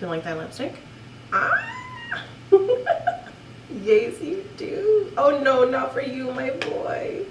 You like that lipstick? Ah! Yes, you do. Oh no, not for you, my boy.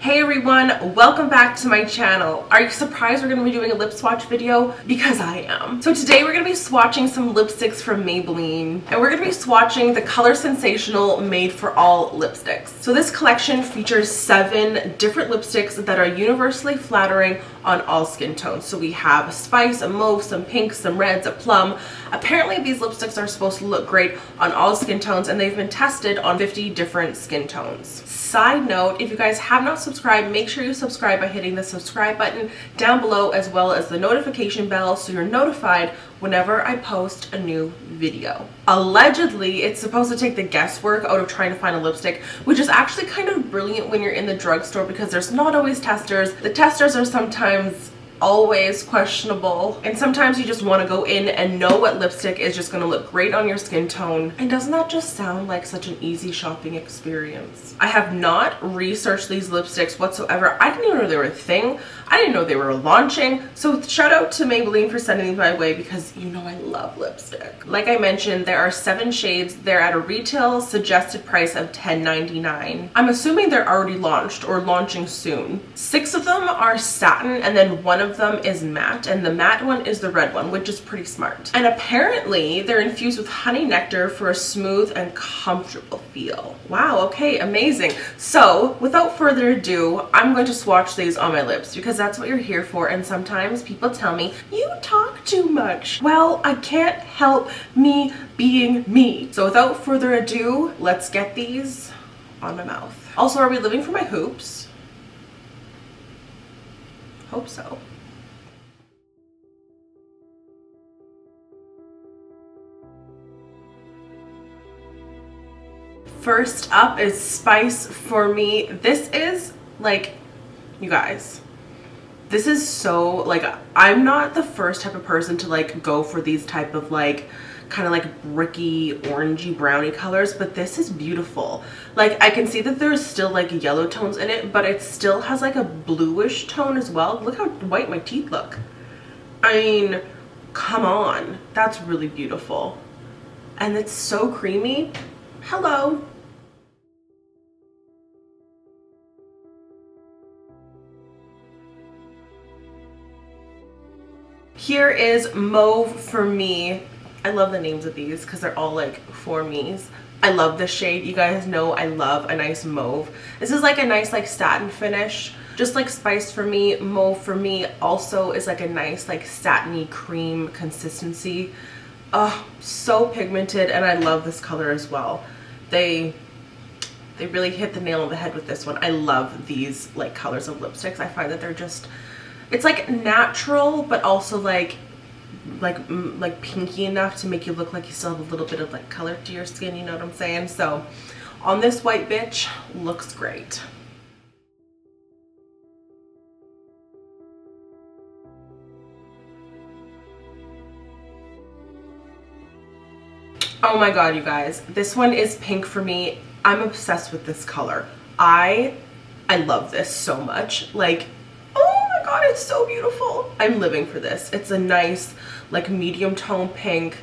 Hey everyone, welcome back to my channel. Are you surprised we're going to be doing a lip swatch video? Because I am. So today we're going to be swatching some lipsticks from Maybelline. And we're going to be swatching the Color Sensational Made for All lipsticks. So this collection features 7 different lipsticks that are universally flattering on all skin tones. So we have a spice, a mauve, some pink, some reds, a plum. Apparently these lipsticks are supposed to look great on all skin tones and they've been tested on 50 different skin tones. Side note, if you guys have not subscribed, make sure you subscribe by hitting the subscribe button down below as well as the notification bell so you're notified whenever I post a new video. Allegedly, it's supposed to take the guesswork out of trying to find a lipstick, which is actually kind of brilliant when you're in the drugstore because there's not always testers. The testers are sometimes always questionable, and sometimes you just want to go in and know what lipstick is just going to look great on your skin tone. And doesn't that just sound like such an easy shopping experience? I have not researched these lipsticks whatsoever. I didn't even know they were a thing. I didn't know they were launching. So shout out to Maybelline for sending these my way because you know I love lipstick. Like I mentioned, there are 7 shades. They're at a retail suggested price of $10.99. I'm assuming they're already launched or launching soon. 6 of them are satin and then 1 of them is matte, and the matte one is the red one, which is pretty smart. And apparently they're infused with honey nectar for a smooth and comfortable feel. Wow, okay, amazing. So without further ado, I'm going to swatch these on my lips because that's what you're here for, and sometimes people tell me, you talk too much. Well, I can't help me being me. So without further ado, let's get these on my mouth. Also, are we living for my hoops? Hope so. First up is Spice for me. This is like, you guys, this is so like, I'm not the first type of person to like go for these type of like kind of like bricky orangey brownie colors, but this is beautiful. Like I can see that there's still like yellow tones in it, but it still has like a bluish tone as well. Look how white my teeth look. I mean, come on, that's really beautiful. And it's so creamy. Hello. Here is Mauve for me. I love the names of these because they're all like for me's. I love this shade. You guys know I love a nice mauve. This is like a nice like satin finish. Just like Spice for me, Mauve for me also is like a nice like satiny cream consistency. Oh, so pigmented, and I love this color as well. They really hit the nail on the head with this one. I love these like colors of lipsticks. I find that they're just, it's like natural but also like pinky enough to make you look like you still have a little bit of like color to your skin, you know what I'm saying? So on this white bitch, looks great. Oh my god, you guys, this one is pink for me. I'm obsessed with this color. I love this so much. Like, oh my god, it's so beautiful. I'm living for this. It's a nice like medium tone pink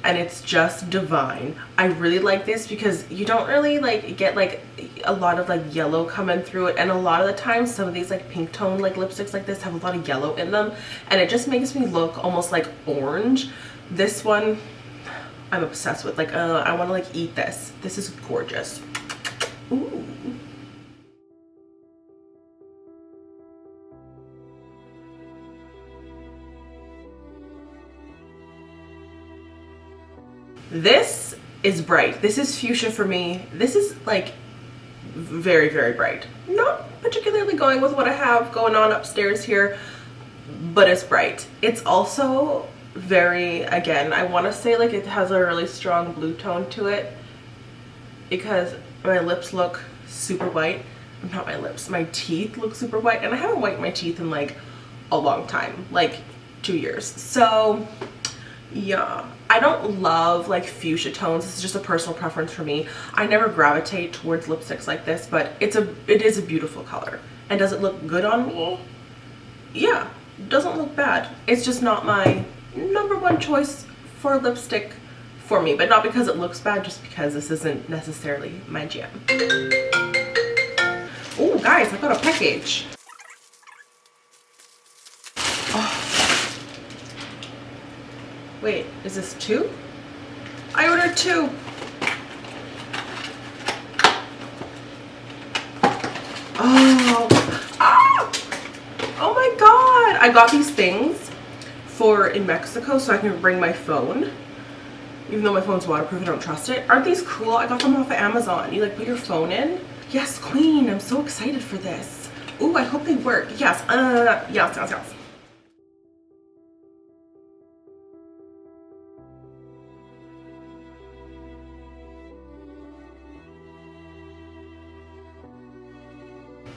and it's just divine. I really like this because you don't really like get like a lot of like yellow coming through it, and a lot of the time some of these like pink tone like lipsticks like this have a lot of yellow in them and it just makes me look almost like orange. This one I'm obsessed with. Like I want to like eat this. This is gorgeous. Ooh. This is bright. This is fuchsia for me. This is like very, very bright. Not particularly going with what I have going on upstairs here, but it's bright. It's also very, again, I want to say like it has a really strong blue tone to it because my lips look super white. Not my lips, my teeth look super white, and I haven't whitened my teeth in like a long time, like 2 years. So yeah, I don't love like fuchsia tones. This is just a personal preference for me. I never gravitate towards lipsticks like this, but it is a beautiful color. And does it look good on me? Yeah, it doesn't look bad. It's just not my #1 choice for lipstick for me, but not because it looks bad, just because this isn't necessarily my jam. Oh guys, I got a package. Oh. Wait, is this 2? I ordered 2. Oh. Ah! Oh my god! I got these things in Mexico so I can bring my phone. Even though my phone's waterproof, I don't trust it. Aren't these cool? I got them off of Amazon. You like put your phone in? Yes, queen. I'm so excited for this. Ooh, I hope they work. Yes. Yes.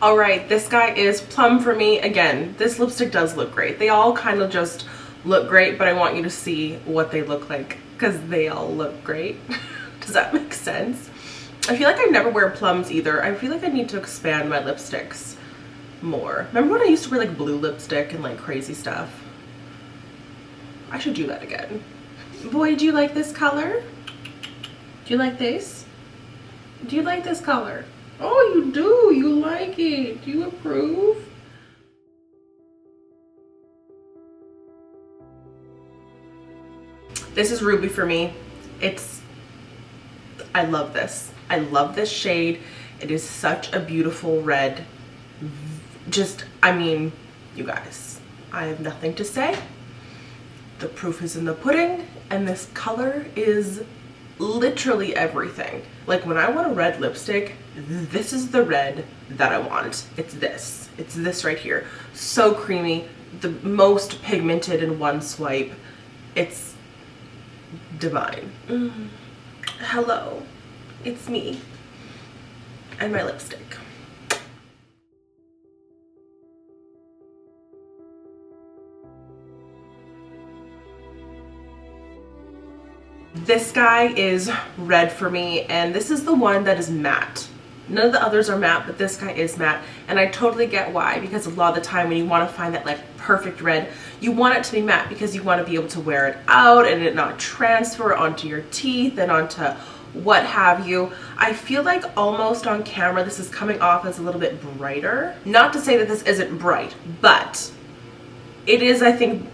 All right, this guy is Plum for me. Again, this lipstick does look great. They all kind of just look great, but I want you to see what they look like because they all look great. Does that make sense? I feel like I never wear Plums either. I feel like I need to expand my lipsticks more. Remember when I used to wear like blue lipstick and like crazy stuff? I should do that again. Boy, do you like this color? Do you like this? Do you like this color? Oh, you do. You like it. Do you approve? This is Ruby for me. I love this. I love this shade. It is such a beautiful red. I mean, you guys, I have nothing to say. The proof is in the pudding, and this color is literally everything. Like when I want a red lipstick, this is the red that I want. It's this right here. So creamy, the most pigmented in one swipe. It's divine. Hello, it's me and my lipstick. This guy is red for me, and this is the one that is matte. None of the others are matte, but this guy is matte, and I totally get why, because a lot of the time when you want to find that like perfect red, you want it to be matte because you want to be able to wear it out and it not transfer onto your teeth and onto what have you. I feel like almost on camera this is coming off as a little bit brighter. Not to say that this isn't bright, but it is, I think,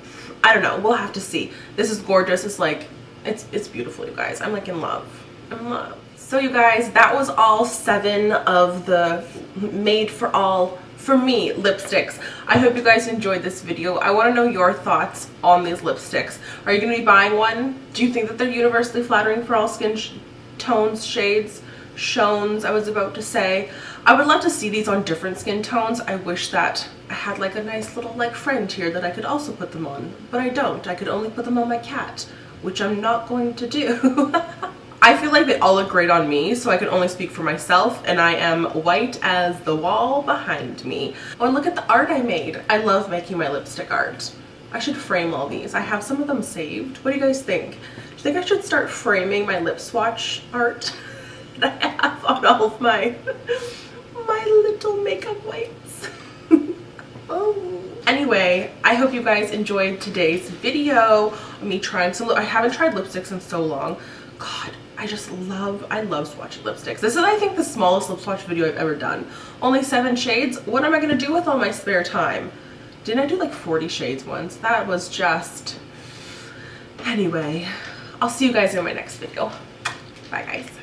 I don't know, we'll have to see. This is gorgeous. It's like, it's beautiful, you guys. I'm like in love. I'm in love. So you guys, that was all 7 of the made for all, for me, lipsticks. I hope you guys enjoyed this video. I want to know your thoughts on these lipsticks. Are you going to be buying one? Do you think that they're universally flattering for all skin tones, shades, shones, I was about to say. I would love to see these on different skin tones. I wish that I had like a nice little like friend here that I could also put them on, but I don't. I could only put them on my cat, which I'm not going to do. I feel like they all look great on me, so I can only speak for myself, and I am white as the wall behind me. Oh, and look at the art I made. I love making my lipstick art. I should frame all these. I have some of them saved. What do you guys think? Do you think I should start framing my lip swatch art that I have on all of my little makeup wipes? Oh. Anyway, I hope you guys enjoyed today's video of me trying some. I haven't tried lipsticks in so long. God, I love swatching lipsticks. This is, I think, the smallest lip swatch video I've ever done. Only 7 shades. What am I gonna do with all my spare time? Didn't I do like 40 shades once? That was just... Anyway, I'll see you guys in my next video. Bye, guys.